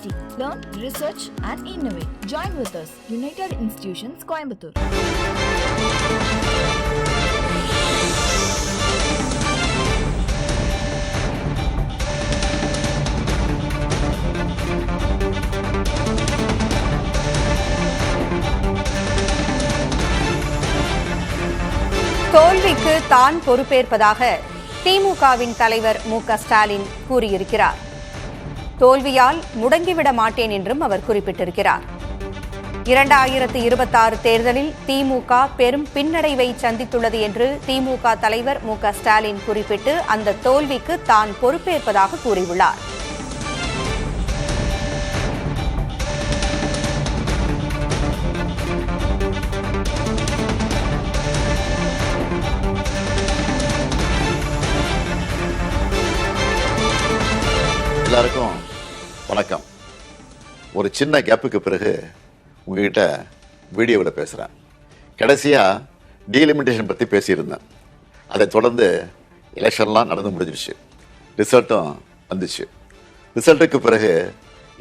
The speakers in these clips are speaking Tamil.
UIT. Learn, research and innovate. Join with us. United Institutions, Coimbatore. தோல்விக்கு தான் பொறுப்பேற்பதாக திமுகவின் தலைவர் மு.க. ஸ்டாலின் கூறியிருக்கிறார். தோல்வியால் முடங்கிவிட மாட்டேன் என்றும் அவர் குறிப்பிட்டிருக்கிறார். 2026 தேர்தலில் திமுக பெரும் பின்னடைவை சந்தித்துள்ளது என்று திமுக தலைவர் மு.க. ஸ்டாலின் குறிப்பிட்டு அந்த தோல்விக்கு தான் பொறுப்பேற்பதாக கூறியுள்ளார். எல்லாருக்கும் வணக்கம். ஒரு சின்ன கேப்புக்கு பிறகு உங்ககிட்ட வீடியோவில் பேசுகிறேன். கடைசியாக டீலிமிட்டேஷன் பற்றி பேசியிருந்தேன். அதை தொடர்ந்து எலெக்ஷன்லாம் நடந்து முடிஞ்சிருச்சு, ரிசல்ட்டும் வந்துச்சு. ரிசல்ட்டுக்கு பிறகு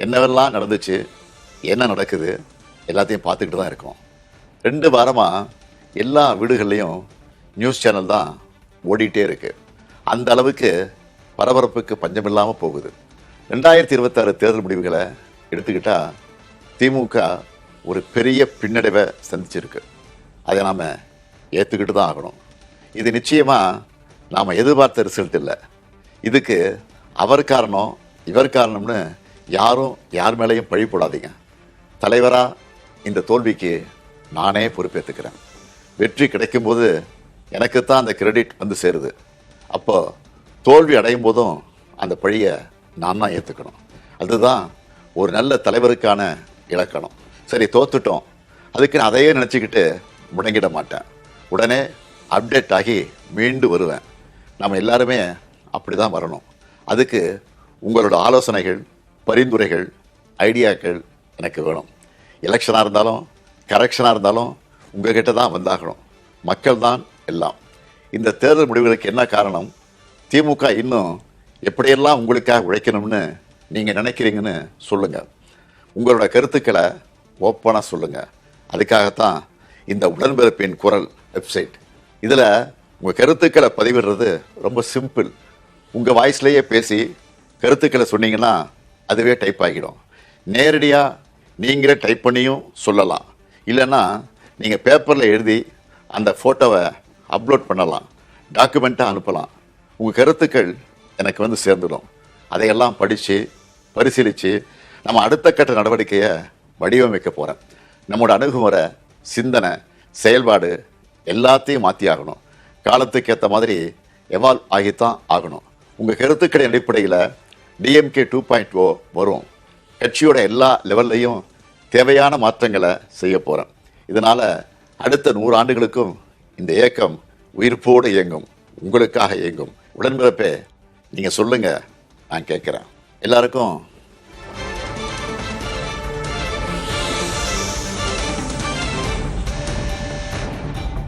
என்னவெல்லாம் நடந்துச்சு, என்ன நடக்குது எல்லாத்தையும் பார்த்துக்கிட்டு தான் இருக்கோம். 2 வாரமாக எல்லா வீடுகள்லேயும் நியூஸ் சேனல் தான் ஓடிட்டே இருக்குது. அந்த அளவுக்கு பரபரப்புக்கு பஞ்சமில்லாமல் போகுது. 2026 தேர்தல் முடிவுகளை எடுத்துக்கிட்டால் திமுக ஒரு பெரிய பின்னடைவை சந்திச்சிருக்கு. அதை நாம் ஏற்றுக்கிட்டு தான் ஆகணும். இது நிச்சயமாக நாம் எதிர்பார்த்த ரிசல்ட் இல்லை. இதுக்கு அவர் காரணம் இவர் காரணம்னு யாரும் யார் மேலேயும் பழி போடாதீங்க. தலைவராக இந்த தோல்விக்கு நானே பொறுப்பேற்றுக்கிறேன். வெற்றி கிடைக்கும்போது எனக்குத்தான் அந்த கிரெடிட் வந்து சேருது. அப்போ தோல்வி அடையும் போதும் அந்த பழியை நான் தான் ஏற்றுக்கணும். அதுதான் ஒரு நல்ல தலைவருக்கான இலக்கணம். சரி, தோத்துட்டோம், அதுக்கு நான் அதையே நினச்சிக்கிட்டு முடங்கிட மாட்டேன். உடனே அப்டேட் ஆகி மீண்டு வருவேன். நம்ம எல்லாருமே அப்படி தான் வரணும். அதுக்கு உங்களோட ஆலோசனைகள், பரிந்துரைகள், ஐடியாக்கள் எனக்கு வேணும். எலெக்ஷனாக இருந்தாலும் கரெக்ஷனாக இருந்தாலும் உங்ககிட்ட தான் வந்தாகணும். மக்கள் தான் எல்லாம். இந்த தேர்தல் முடிவுகளுக்கு என்ன காரணம்? திமுக இன்னும் எப்படியெல்லாம் உங்களுக்காக உழைக்கணும்னு நீங்கள் நினைக்கிறீங்கன்னு சொல்லுங்கள். உங்களோட கருத்துக்களை ஓப்பனாக சொல்லுங்கள். அதுக்காகத்தான் இந்த உடன்பிறப்பின் குரல் வெப்சைட். இதில் உங்கள் கருத்துக்களை பதிவிடுறது ரொம்ப சிம்பிள். உங்கள் வாய்ஸ்லேயே பேசி கருத்துக்களை சொன்னீங்கன்னா அதுவே டைப் ஆகிடும். நேரடியாக நீங்களே டைப் பண்ணியும் சொல்லலாம். இல்லைன்னா நீங்கள் பேப்பரில் எழுதி அந்த ஃபோட்டோவை அப்லோட் பண்ணலாம், டாக்குமெண்ட்டாக அனுப்பலாம். உங்கள் கருத்துக்கள் எனக்கு வந்து சேர்ந்துடும். அதையெல்லாம் படித்து பரிசீலித்து நம்ம அடுத்த கட்ட நடவடிக்கையை வடிவமைக்க போகிறேன். நம்மளோட அணுகுமுறை, சிந்தனை, செயல்பாடு எல்லாத்தையும் மாற்றி ஆகணும். காலத்துக்கு ஏற்ற மாதிரி எவால்வ் ஆகித்தான் ஆகணும். உங்கள் கருத்துக்களின் அடிப்படையில் டிஎம்கே 2.0 வரும். கட்சியோட எல்லா லெவல்லையும் தேவையான மாற்றங்களை செய்ய போகிறேன். இதனால் அடுத்த 100 ஆண்டுகளுக்கும் இந்த இயக்கம் உயிர்ப்போடு இயங்கும், உங்களுக்காக இயங்கும். உடன்பிறப்பே, நீங்கள் சொல்லுங்க, நான் கேட்குறேன். எல்லாருக்கும்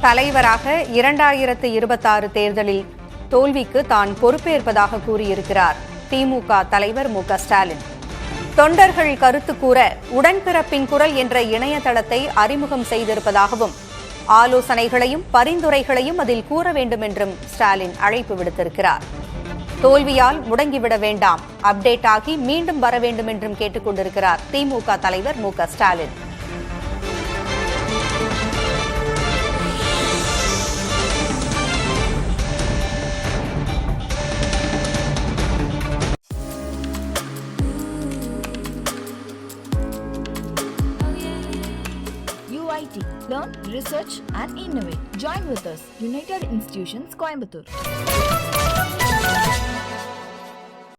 தலைவராக 2026 தேர்தலில் தோல்விக்கு தான் பொறுப்பேற்பதாக கூறியிருக்கிறார் திமுக தலைவர் மு.க. ஸ்டாலின். தொண்டர்கள் கருத்து கூற உடன்பிறப்பின் குரல் என்ற இணையதளத்தை அறிமுகம் செய்திருப்பதாகவும் ஆலோசனைகளையும் பரிந்துரைகளையும் அதில் கூற வேண்டும் என்றும் ஸ்டாலின் அழைப்பு விடுத்திருக்கிறார். தோல்வியால் முடங்கிவிட வேண்டாம், அப்டேட் ஆகி மீண்டும் வர வேண்டும் என்றும் கேட்டுக் கொண்டிருக்கிறார் திமுக தலைவர் மு.க. Stalin. UIT. Learn, research and innovate. Join with us. United Institutions, Coimbatore.